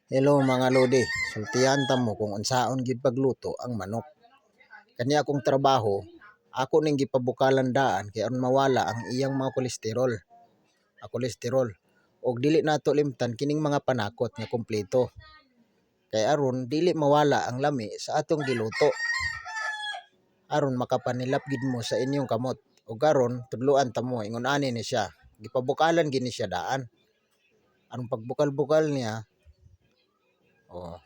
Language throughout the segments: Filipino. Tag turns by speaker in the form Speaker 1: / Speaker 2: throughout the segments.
Speaker 1: Hello mga lodi, sultihan ta mo kung unsaon gid pagluto ang manok. Kani akong trabaho, ako ning gipabukalan daan kay aron mawala ang iyang mga kolesterol. Og dili nato limtan kining mga panakot nga kumpleto. Kay aron dili mawala ang lami sa atong giluto. Aron makapanilap gid mo sa inyong kamot. Og karon tudloan ta mo ingon ani ni siya. Gipabukalan gid ni siya daan. Aron pagbukal-bukal niya. Oh.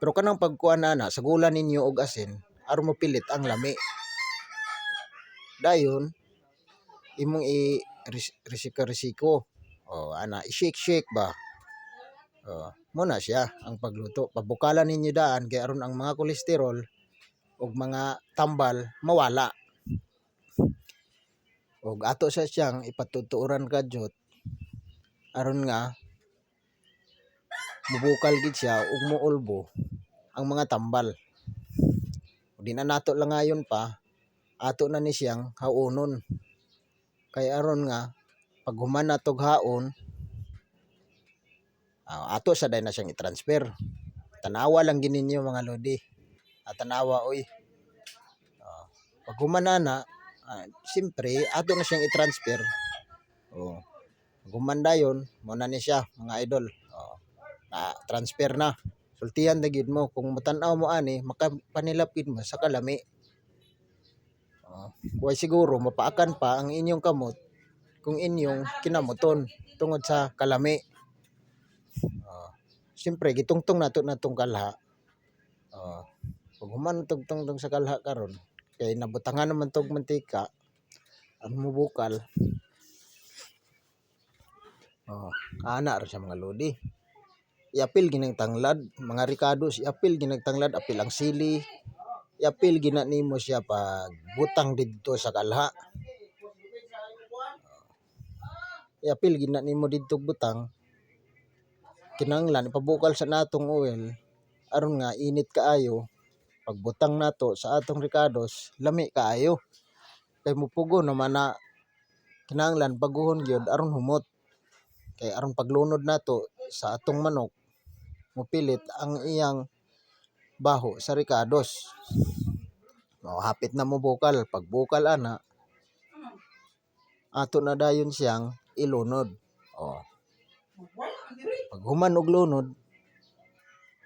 Speaker 1: Pero kanang pagkuan na sagulan ninyo og asin aron mapilit ang lami. Dayon imong risiko. I-shake ba. Mo na siya ang pagluto. Pabukalan ninyo daan kay aron ang mga kolesterol ug mga tambal mawala. Og ato sa siyang ipatuturan kadyot aron nga mubukal gid siya ug muulbo ang mga tambal. Di na nato langayon pa, ato na ni siyang haunon. Kay aron nga pag human natog haon, ato sa day na siyang i-transfer. Tanawa lang gid ninyo mga lodi. Tanawa oy. Pag human na, siyempre ato na siyang i-transfer. Pag human dayon, mo na ni siya mga idol. Transfer na. Sultihan na gid mo kung matan-aw mo ani makapanilap gid mo sa kalami. Kuway siguro mapaakan pa ang inyong kamot kung inyong kinamuton tungod sa kalami. Siyempre gitungtong nato natong kalha. Pag human tugtong sa kalha karon kay nabutangan naman tog mantika ang mubukal. Ana ra siya mga lodi. Iapil ginang tanglad, mga ricados, iapil ginang tanglad, apil ang sili. Iapil gina nimo siya pag butang didto sa kalha. Iapil gina nimo didto butang. Kinahanglan ipabukal sa natong oil aron nga init kaayo. Pagbutang nato sa atong ricados, lami kaayo. Kay mupugo naman na kinahanglan baguhon gyud aron humot. Kay aron paglunod nato sa atong manok, mupilit ang iyang baho sa ricados. Hapit na mo bukal. Pag bukal ana, ato na dayon siyang ilunod. Pag human og lunod,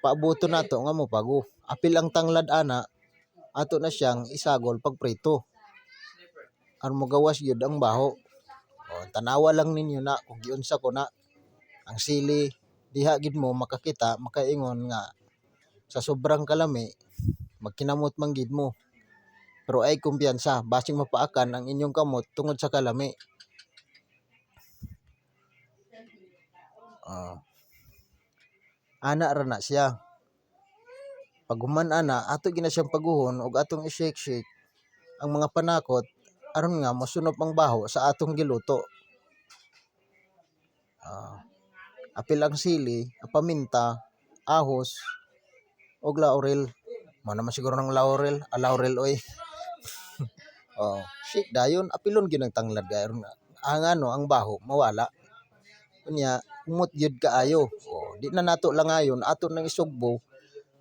Speaker 1: paabuton nato nga mo pago. Apil ang tanglad ana, ato na siyang isagol pag prito. Aron magawas gyud ang baho. Tanawa lang ninyo na kung giunsa ko na ang sili diha gid mo makakita, makaingon nga sa sobrang kalami magkinamot man gid mo. Pero ay kumpiyansa basing mapaakan ang inyong kamot tungod sa kalami. Ana ra na siya. Pag human ana, ato gina siyang paguhon ug atong i-shake ang mga panakot aron nga mosunop ang baho sa atong giluto. Apil ang sili, paminta, ahos, og laurel. Mo naman siguro ng laurel oy. Shake dayon, apilon gyud ang tanglad aron ang baho mawala. Kunya umot gyud kaayo. Di na nato langayon, ato nang isugbo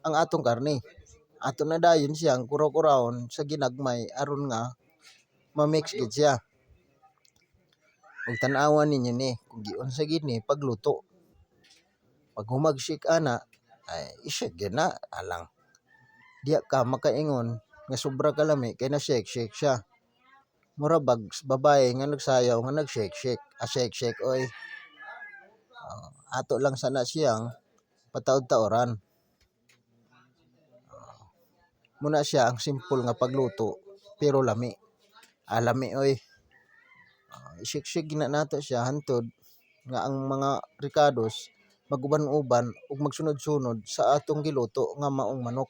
Speaker 1: ang atong karne. Ato na dayon siyang kuraw-kurawon sa ginagmay aron nga ma-mix gid siya. Ug tan-awan ninyo ni kung giunsa gid ni pagluto. Pag humag-shake ana, ay i-shake gyud na alang. Diya ka makaingon nga sobra kalami kay na shake siya. Mura bag babae nga nagsayaw nga nag-shake oy. Ato lang sana siyang pataod-taoran. Muna siya ang simple nga pagluto pero lami. Lami oy. I-shake gina nato siya hantod nga ang mga ricados maguban-uban ug magsunod-sunod sa atong giluto nga maong manok.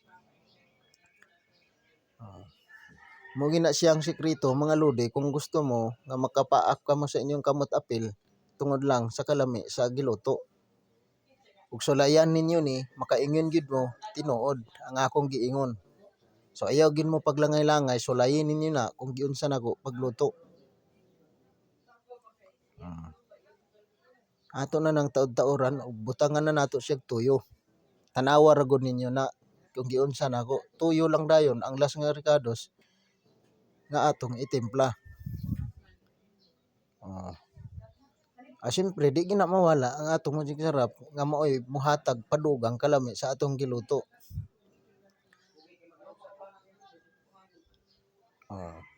Speaker 1: Mo gina siyang sekreto mga lodi kung gusto mo nga makapaak ka mo sa inyong kamot apil tungod lang sa kalami sa giluto. Ug sulayan ninyo ni makaingon gid mo tinuod ang akong giingon. So ayaw gid mo paglangay-langay, sulayin ninyo na kung giunsa nako pagluto. Ato na nang taod-taoran ug butangan na nato siya tuyo. tanawa ra gud ninyo na kung giunsa nako. Tuyo lang dayon ang las nga rekados nga atong itimpla. Oh. Siyempre di gina mawala ang atong magic sarap nga maoy muhatag padugang kalami sa atong giluto.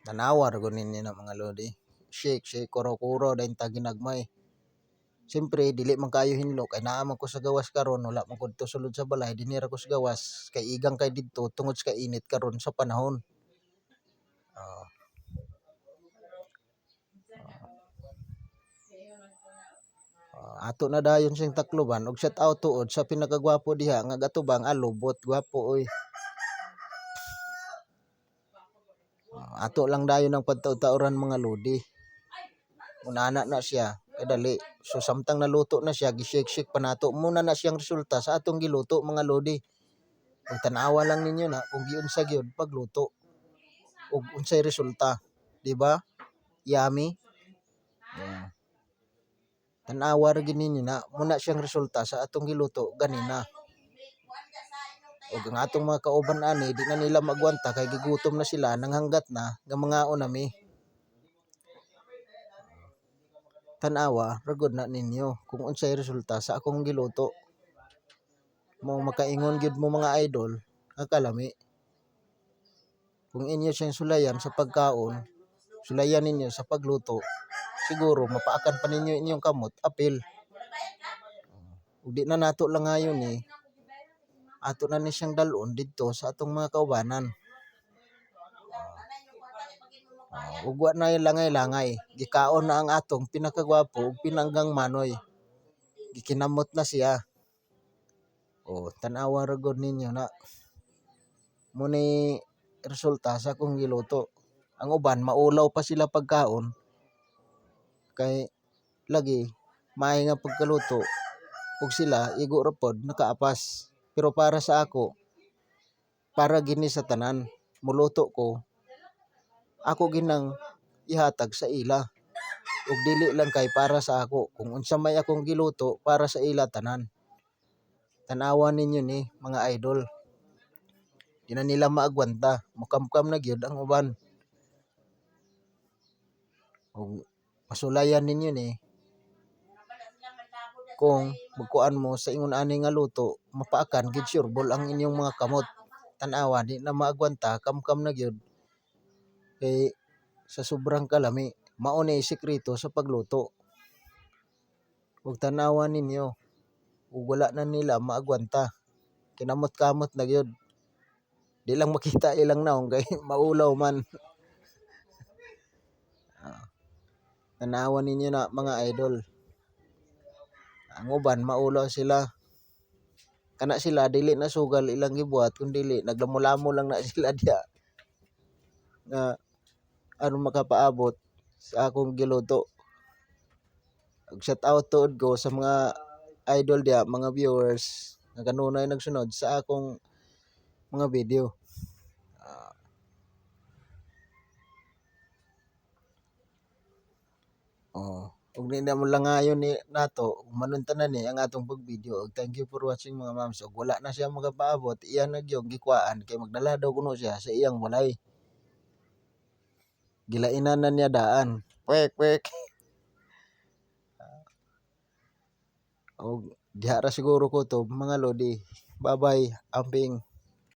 Speaker 1: Tanawa ra gud ninyo na mga lodi. Shake, kuro-kuro dayon ta ginagmay. Siyempre dili man kayo hinlo kay naa man ko sa gawas karon, wala man ko dito sulod sa balay, dinhi ra ko sa gawas kay igang kay didto tungod sa kainit karon sa panahon. Ato na dayon siyang takloban og shout out tuod sa pinakagwapo diha nga gatubang alubot, gwapo oy. Ato lang dayon ang pagtaud-tauran mga lodi. Unana na siya, kay dali. So samtang naluto na siya, gi-shake pa nato. Muna na siyang resulta sa atong giluto mga lodi. Ug tanawa lang ninyo na kung giunsa gyud pagluto. Ug unsay resulta, di ba? Yummy. Tanawa ra gid ninyo na muna siyang resulta sa atong giluto ganina. Ug ang atong mga kauban ani di na nila magwanta kay gigutom na sila nanghanggat na nga mga unami. Tanawa ra gud na ninyo kung unsay resulta sa akong giluto. Mao makaingon gyud mo mga idol nga kalami. Kung inyo siyang sulayan sa pagkaon, sulayan ninyo sa pagluto, siguro mapaakan pa ninyo inyong kamot apil. Ug di na nato lang ngayon ato na ni siyang dalon didto sa atong mga kaubanan. Ug wa na langay-langay, gikaon na ang atong pinakagwapo ug pinanggang manoy. Gikinamot na siya. Tanawa ra gud ninyo na muni resulta sa akong giluto. Ang uban maulaw pa sila pagkaon kay lagi maayo nga pagkaluto ug sila igo ra pod nakaapas. Pero para sa ako, para gini sa tanan, muluto ko, ako ginang ihatag sa ila. Ug dili lang kay para sa ako, kung unsa may akong giluto para sa ila tanan. Tanawa ninyo ni mga idol. Di na nila maagwanta, mukamkam na gyud ang uban. Ug masulayan ninyo ni kung magkuan mo sa ingon ani nga luto, mapaakan gid sureball ang inyong mga kamot. Tanawa di na maagwanta, kamkam na gyud. Kay sa sobrang kalami, mao ni sekreto sa pagluto. Ug tanawa ninyo, ug wala na nila maagwanta. Kinamot-kamot na gyud. Di lang makita ilang naong kay maulaw man. Tanawa ninyo na mga idol. Ang uban maulaw sila. Kana sila dili na sugal ilang gibuhat kun dili naglamulamo lang na sila diha. Nga aron makapaabot sa akong giluto. Ug shout out tuod ko sa mga idol diha, mga viewers nga kanunay nagsunod sa akong mga video. Ug di na mo lang ngayon ni nato manuntanan ni ang atong pagvideo. Thank you for watching mga mams. Ug wala na siya makapaabot, iyan nagyong gikwaan kay magdala daw kuno siya sa iyang balay. Gilainan na niya daan. Kwek. Og diha ra siguro ko to mga lodi. Bye-bye, amping.